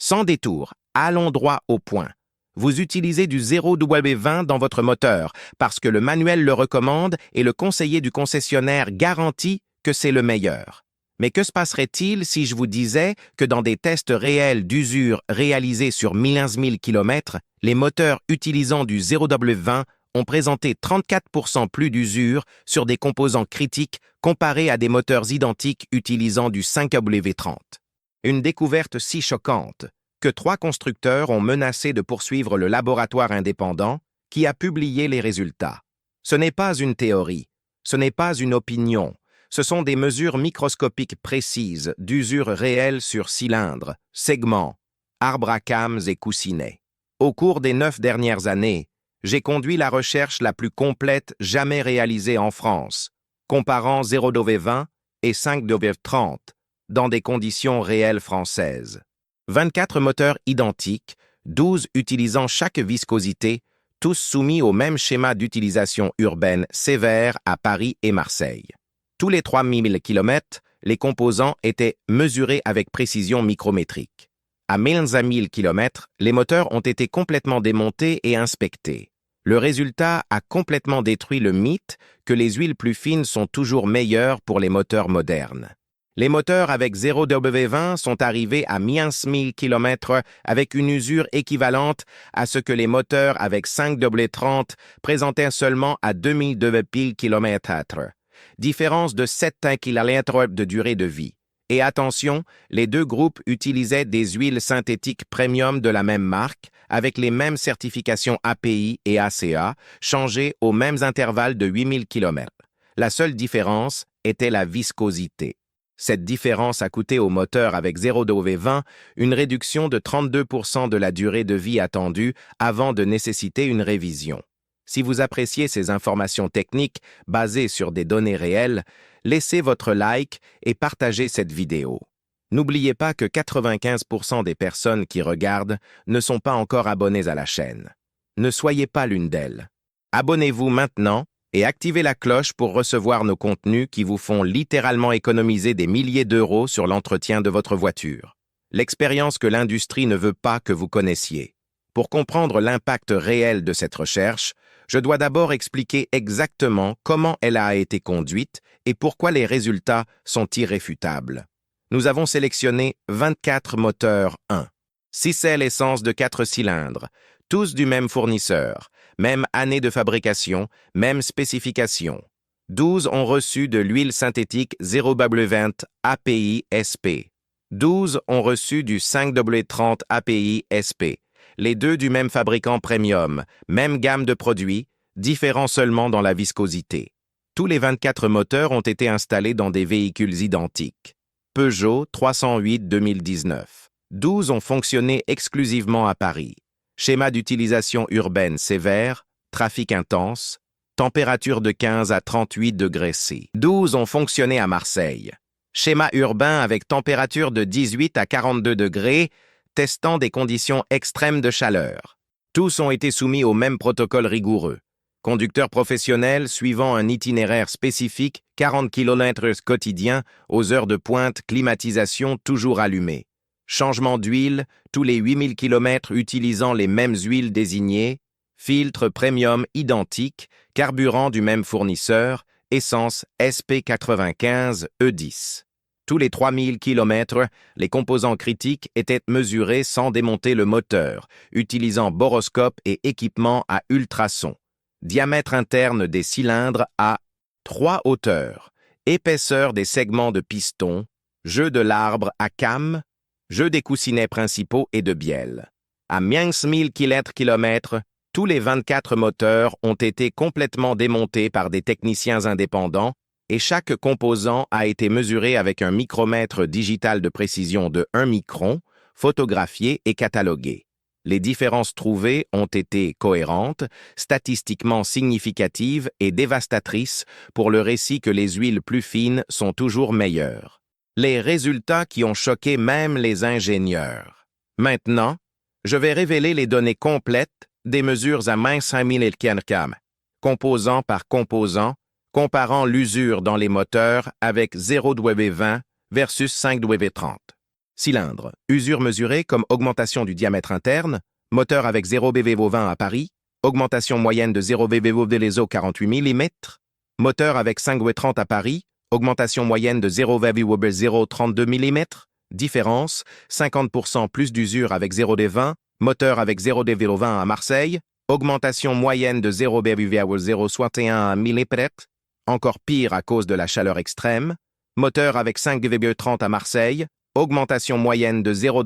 Sans détour, allons droit au point. Vous utilisez du 0W20 dans votre moteur parce que le manuel le recommande et le conseiller du concessionnaire garantit que c'est le meilleur. Mais que se passerait-il si je vous disais que dans des tests réels d'usure réalisés sur 15 000 km, les moteurs utilisant du 0W20 ont présenté 34% plus d'usure sur des composants critiques comparés à des moteurs identiques utilisant du 5W30. Une découverte si choquante que 3 constructeurs ont menacé de poursuivre le laboratoire indépendant qui a publié les résultats. Ce n'est pas une théorie, ce n'est pas une opinion, ce sont des mesures microscopiques précises d'usure réelle sur cylindres, segments, arbres à cames et coussinets. Au cours des 9 dernières années, j'ai conduit la recherche la plus complète jamais réalisée en France, comparant 0W20 et 5W30 dans des conditions réelles françaises. 24 moteurs identiques, 12 utilisant chaque viscosité, tous soumis au même schéma d'utilisation urbaine sévère à Paris et Marseille. Tous les 3000 km, les composants étaient mesurés avec précision micrométrique. À 15 000 km, les moteurs ont été complètement démontés et inspectés. Le résultat a complètement détruit le mythe que les huiles plus fines sont toujours meilleures pour les moteurs modernes. Les moteurs avec 0W20 sont arrivés à 15 000 km avec une usure équivalente à ce que les moteurs avec 5W30 présentaient seulement à 2000 km/h. Différence de 7 km de durée de vie. Et attention, les 2 groupes utilisaient des huiles synthétiques premium de la même marque, avec les mêmes certifications API et ACA, changées aux mêmes intervalles de 8000 km. La seule différence était la viscosité. Cette différence a coûté au moteur avec 0W20 une réduction de 32% de la durée de vie attendue avant de nécessiter une révision. Si vous appréciez ces informations techniques basées sur des données réelles, laissez votre like et partagez cette vidéo. N'oubliez pas que 95% des personnes qui regardent ne sont pas encore abonnées à la chaîne. Ne soyez pas l'une d'elles. Abonnez-vous maintenant et activez la cloche pour recevoir nos contenus qui vous font littéralement économiser des milliers d'euros sur l'entretien de votre voiture. L'expérience que l'industrie ne veut pas que vous connaissiez. Pour comprendre l'impact réel de cette recherche, je dois d'abord expliquer exactement comment elle a été conduite et pourquoi les résultats sont irréfutables. Nous avons sélectionné 24 moteurs 1, 6 selles essence de 4 cylindres, tous du même fournisseur, même année de fabrication, même spécification. 12 ont reçu de l'huile synthétique 0W20 API SP. 12 ont reçu du 5W30 API SP. Les 2 du même fabricant premium, même gamme de produits, différents seulement dans la viscosité. Tous les 24 moteurs ont été installés dans des véhicules identiques. Peugeot 308 2019. 12 ont fonctionné exclusivement à Paris. Schéma d'utilisation urbaine sévère, trafic intense, température de 15 à 38 degrés C. 12 ont fonctionné à Marseille. Schéma urbain avec température de 18 à 42 degrés, testant des conditions extrêmes de chaleur. Tous ont été soumis au même protocole rigoureux. Conducteurs professionnels suivant un itinéraire spécifique, 40 km quotidiens, aux heures de pointe, climatisation toujours allumée. Changement d'huile, tous les 8000 km utilisant les mêmes huiles désignées, filtre premium identique, carburant du même fournisseur, essence SP95 E10. Tous les 3000 km, les composants critiques étaient mesurés sans démonter le moteur, utilisant boroscope et équipement à ultrasons. Diamètre interne des cylindres à 3 hauteurs, épaisseur des segments de piston, jeu de l'arbre à cames, jeu des coussinets principaux et de bielle. À 15 000 km, tous les 24 moteurs ont été complètement démontés par des techniciens indépendants et chaque composant a été mesuré avec un micromètre digital de précision de 1 micron, photographié et catalogué. Les différences trouvées ont été cohérentes, statistiquement significatives et dévastatrices pour le récit que les huiles plus fines sont toujours meilleures. Les résultats qui ont choqué même les ingénieurs. Maintenant, je vais révéler les données complètes des mesures à 15 000 km, composant par composant, comparant l'usure dans les moteurs avec 0W20 versus 5W30. Cylindre. Usure mesurée comme augmentation du diamètre interne. Moteur avec 0 BV20 à Paris. Augmentation moyenne de 0 BV les eaux 48 mm. Moteur avec 5 W30 à Paris. Augmentation moyenne de 0 032 mm. Différence, 50% plus d'usure avec 0 D20. Moteur avec 0 D20 à Marseille. Augmentation moyenne de 0 061 mm. Encore pire à cause de la chaleur extrême. Moteur avec 5 DV30 à Marseille. Augmentation moyenne de 0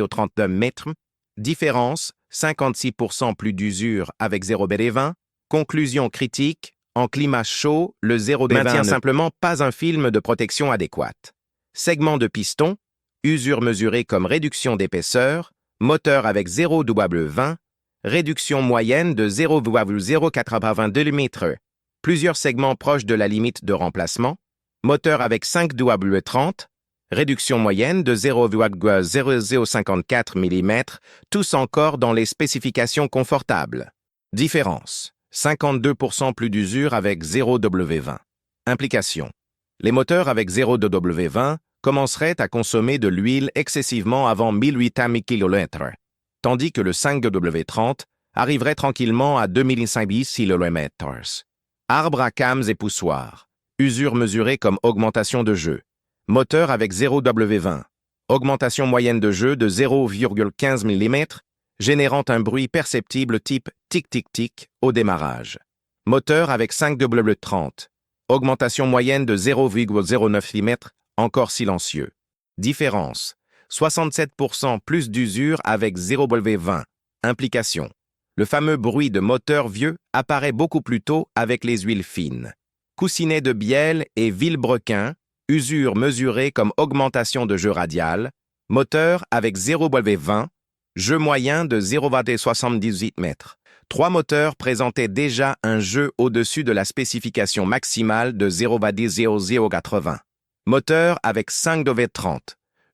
32 mètres. Différence, 56% plus d'usure avec 0 BD20. Conclusion critique, en climat chaud, le 0 D20 maintient simplement pas un film de protection adéquate. Segment de piston, usure mesurée comme réduction d'épaisseur, moteur avec 0 W20, réduction moyenne de 0,082 mm. Plusieurs segments proches de la limite de remplacement, moteur avec 5 W30, réduction moyenne de 0,0054 mm, tous encore dans les spécifications confortables. Différence, 52% plus d'usure avec 0 W20. Implication. Les moteurs avec 0 W20 commenceraient à consommer de l'huile excessivement avant 1800 km, tandis que le 5 W30 arriverait tranquillement à 2500 km. Arbre à cames et poussoirs. Usure mesurée comme augmentation de jeu. Moteur avec 0 W20. Augmentation moyenne de jeu de 0,15 mm, générant un bruit perceptible type tic-tic-tic au démarrage. Moteur avec 5 W30. Augmentation moyenne de 0,09 mm, encore silencieux. Différence, 67% plus d'usure avec 0 W20. Implication. Le fameux bruit de moteur vieux apparaît beaucoup plus tôt avec les huiles fines. Coussinet de bielle et vilebrequin, usure mesurée comme augmentation de jeu radial, moteur avec 0 W20, jeu moyen de 0,78 m. Trois moteurs présentaient déjà un jeu au-dessus de la spécification maximale de 0,0080. Moteur avec 5 W30,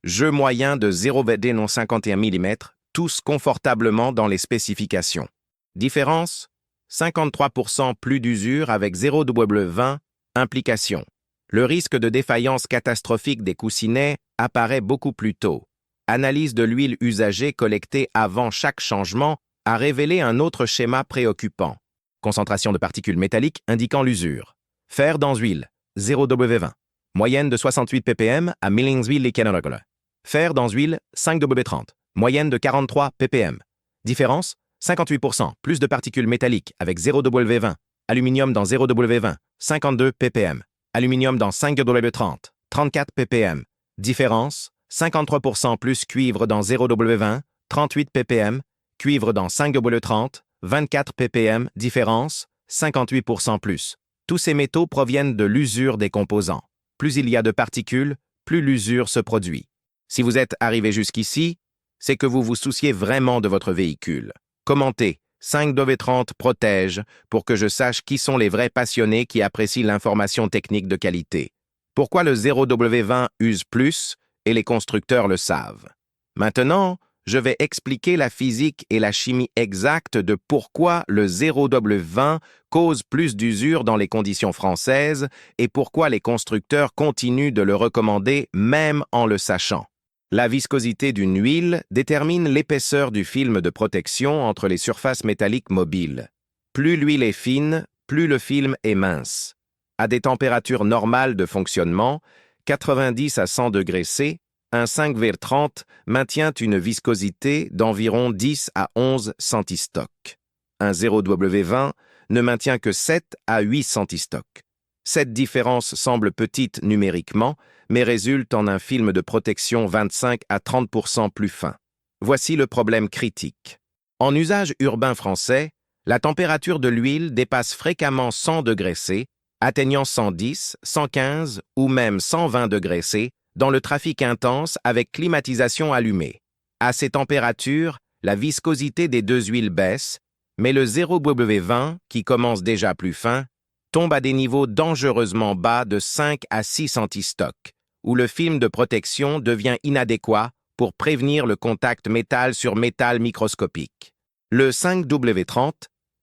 jeu moyen de 0,51 mm, tous confortablement dans les spécifications. Différence, 53% plus d'usure avec 0 W20, implication. Le risque de défaillance catastrophique des coussinets apparaît beaucoup plus tôt. Analyse de l'huile usagée collectée avant chaque changement a révélé un autre schéma préoccupant. Concentration de particules métalliques indiquant l'usure. Fer dans huile, 0 W20. Moyenne de 68 ppm à Millingsville et Kenneregler. Fer dans huile, 5 W30. Moyenne de 43 ppm. Différence, 58%, plus de particules métalliques avec 0 W20. Aluminium dans 0 W20, 52 ppm. Aluminium dans 5 W30, 34 ppm. Différence, 53% plus cuivre dans 0 W20, 38 ppm. Cuivre dans 5 W30, 24 ppm. Différence, 58% plus. Tous ces métaux proviennent de l'usure des composants. Plus il y a de particules, plus l'usure se produit. Si vous êtes arrivé jusqu'ici, c'est que vous vous souciez vraiment de votre véhicule. Commentez, 5 W30 protège pour que je sache qui sont les vrais passionnés qui apprécient l'information technique de qualité. Pourquoi le 0 W20 use plus et les constructeurs le savent. Maintenant, je vais expliquer la physique et la chimie exacte de pourquoi le 0W20 cause plus d'usure dans les conditions françaises et pourquoi les constructeurs continuent de le recommander même en le sachant. La viscosité d'une huile détermine l'épaisseur du film de protection entre les surfaces métalliques mobiles. Plus l'huile est fine, plus le film est mince. À des températures normales de fonctionnement, 90 à 100 degrés C, un 5,30 maintient une viscosité d'environ 10 à 11 centistock. Un 0W20 ne maintient que 7 à 8 centistock. Cette différence semble petite numériquement, mais résulte en un film de protection 25 à 30% plus fin. Voici le problème critique. En usage urbain français, la température de l'huile dépasse fréquemment 100 degrés C, atteignant 110, 115 ou même 120 degrés C, dans le trafic intense avec climatisation allumée. À ces températures, la viscosité des deux huiles baisse, mais le 0W20, qui commence déjà plus fin, tombe à des niveaux dangereusement bas de 5 à 6 centistock, où le film de protection devient inadéquat pour prévenir le contact métal sur métal microscopique. Le 5W30,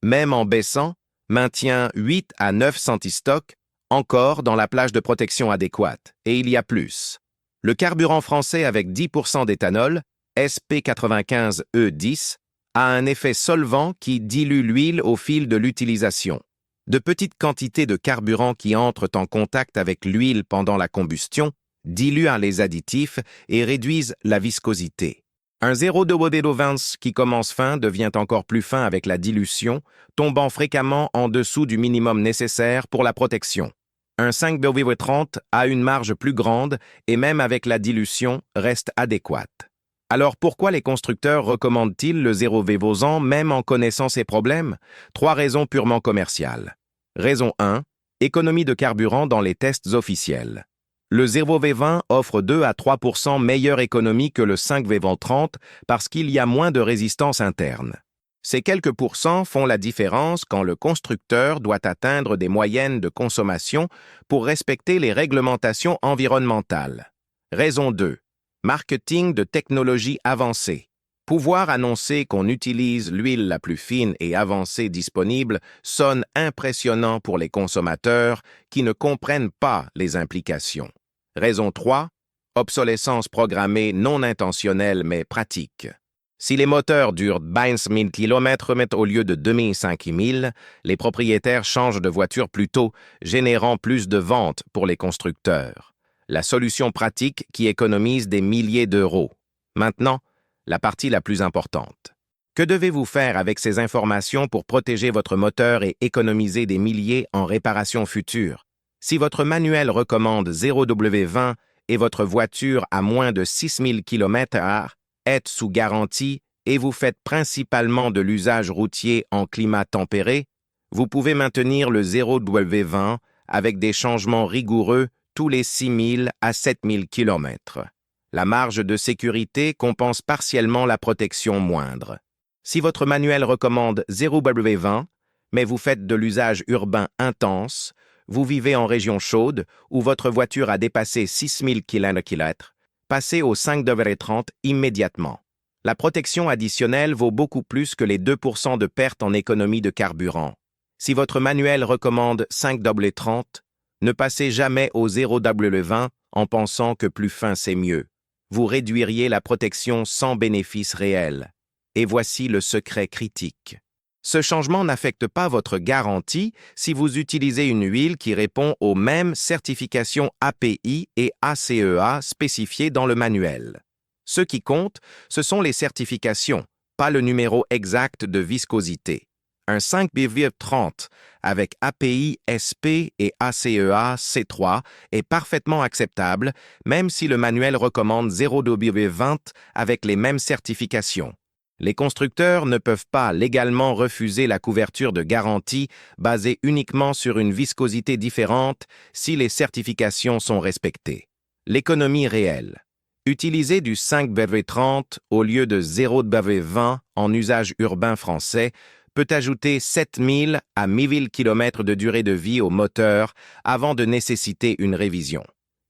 même en baissant, maintient 8 à 9 centistock, encore dans la plage de protection adéquate, et il y a plus. Le carburant français avec 10% d'éthanol, SP95E10, a un effet solvant qui dilue l'huile au fil de l'utilisation. De petites quantités de carburant qui entrent en contact avec l'huile pendant la combustion diluent les additifs et réduisent la viscosité. Un 0,20 qui commence fin devient encore plus fin avec la dilution, tombant fréquemment en dessous du minimum nécessaire pour la protection. Un 5,30 a une marge plus grande et même avec la dilution reste adéquate. Alors pourquoi les constructeurs recommandent-ils le 0,20 même en connaissant ces problèmes? 3 raisons purement commerciales. Raison 1. Économie de carburant dans les tests officiels. Le 0,20 offre 2 à 3% meilleure économie que le 5,30 parce qu'il y a moins de résistance interne. Ces quelques pourcents font la différence quand le constructeur doit atteindre des moyennes de consommation pour respecter les réglementations environnementales. Raison 2. Marketing de technologie avancée. Pouvoir annoncer qu'on utilise l'huile la plus fine et avancée disponible sonne impressionnant pour les consommateurs qui ne comprennent pas les implications. Raison 3. Obsolescence programmée non intentionnelle mais pratique. Si les moteurs durent 20 000 km au lieu de 25 000, les propriétaires changent de voiture plus tôt, générant plus de ventes pour les constructeurs. La solution pratique qui économise des milliers d'euros. Maintenant, la partie la plus importante. Que devez-vous faire avec ces informations pour protéger votre moteur et économiser des milliers en réparation future? Si votre manuel recommande 0W20 et votre voiture a moins de 6 000 km/h, êtes sous garantie et vous faites principalement de l'usage routier en climat tempéré, vous pouvez maintenir le 0W20 avec des changements rigoureux tous les 6 000 à 7 000 km. La marge de sécurité compense partiellement la protection moindre. Si votre manuel recommande 0W20, mais vous faites de l'usage urbain intense, vous vivez en région chaude où votre voiture a dépassé 6 000 km, passez au 5,30 immédiatement. La protection additionnelle vaut beaucoup plus que les 2% de perte en économie de carburant. Si votre manuel recommande 5,30, ne passez jamais au 0W20 en pensant que plus fin c'est mieux. Vous réduiriez la protection sans bénéfice réel. Et voici le secret critique. Ce changement n'affecte pas votre garantie si vous utilisez une huile qui répond aux mêmes certifications API et ACEA spécifiées dans le manuel. Ce qui compte, ce sont les certifications, pas le numéro exact de viscosité. Un 5,30 avec API SP et ACEA C3 est parfaitement acceptable, même si le manuel recommande 0,20 avec les mêmes certifications. Les constructeurs ne peuvent pas légalement refuser la couverture de garantie basée uniquement sur une viscosité différente si les certifications sont respectées. L'économie réelle. Utiliser du 5,30 au lieu de 0,20 en usage urbain français peut ajouter 7 000 à 1 000 km de durée de vie au moteur avant de nécessiter une révision.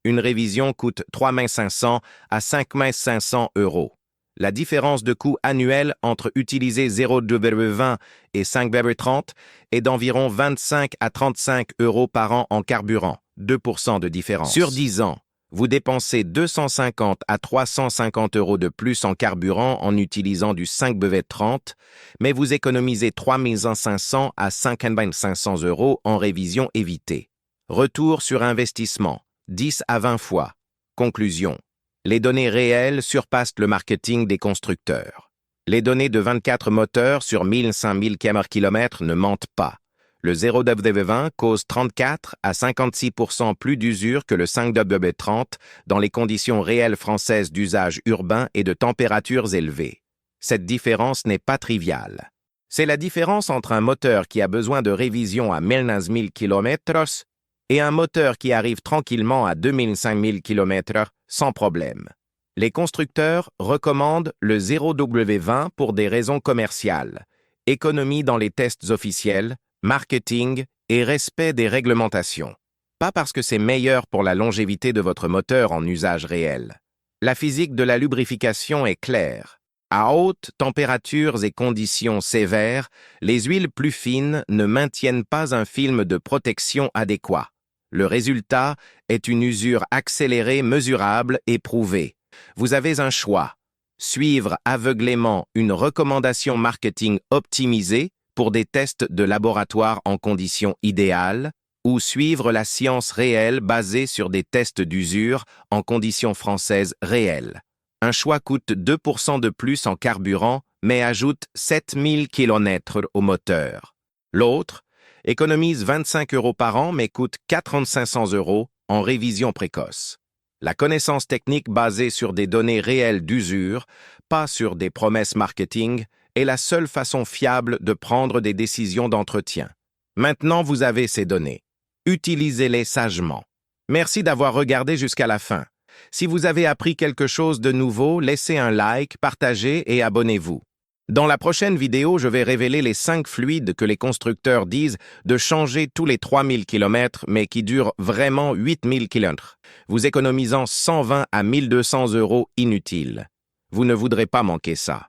Une révision coûte 3 500 à 5 500 €. La différence de coût annuel entre utiliser 0,20 et 5,30 est d'environ 25 à 35 € par an en carburant, 2% de différence. Sur 10 ans, vous dépensez 250 à 350 € de plus en carburant en utilisant du 5,30, mais vous économisez 3 500 à 5 500 € en révision évitée. Retour sur investissement, 10 à 20 fois. Conclusion. Les données réelles surpassent le marketing des constructeurs. Les données de 24 moteurs sur 1000-5000 km ne mentent pas. Le 0W20 cause 34 à 56% plus d'usure que le 5W30 dans les conditions réelles françaises d'usage urbain et de températures élevées. Cette différence n'est pas triviale. C'est la différence entre un moteur qui a besoin de révision à 15 000 km et un moteur qui arrive tranquillement à 2005 000 km sans problème. Les constructeurs recommandent le 0W20 pour des raisons commerciales, économie dans les tests officiels, marketing et respect des réglementations. Pas parce que c'est meilleur pour la longévité de votre moteur en usage réel. La physique de la lubrification est claire. À hautes températures et conditions sévères, les huiles plus fines ne maintiennent pas un film de protection adéquat. Le résultat est une usure accélérée, mesurable et prouvée. Vous avez un choix. Suivre aveuglément une recommandation marketing optimisée pour des tests de laboratoire en conditions idéales, ou suivre la science réelle basée sur des tests d'usure en conditions françaises réelles. Un choix coûte 2% de plus en carburant, mais ajoute 7000 km au moteur. L'autre économise 25 € par an, mais coûte 4500 € en révision précoce. La connaissance technique basée sur des données réelles d'usure, pas sur des promesses marketing, est la seule façon fiable de prendre des décisions d'entretien. Maintenant, vous avez ces données. Utilisez-les sagement. Merci d'avoir regardé jusqu'à la fin. Si vous avez appris quelque chose de nouveau, laissez un like, partagez et abonnez-vous. Dans la prochaine vidéo, je vais révéler les 5 fluides que les constructeurs disent de changer tous les 3000 km, mais qui durent vraiment 8000 km, vous économisant 120 à 1200 € inutiles. Vous ne voudrez pas manquer ça.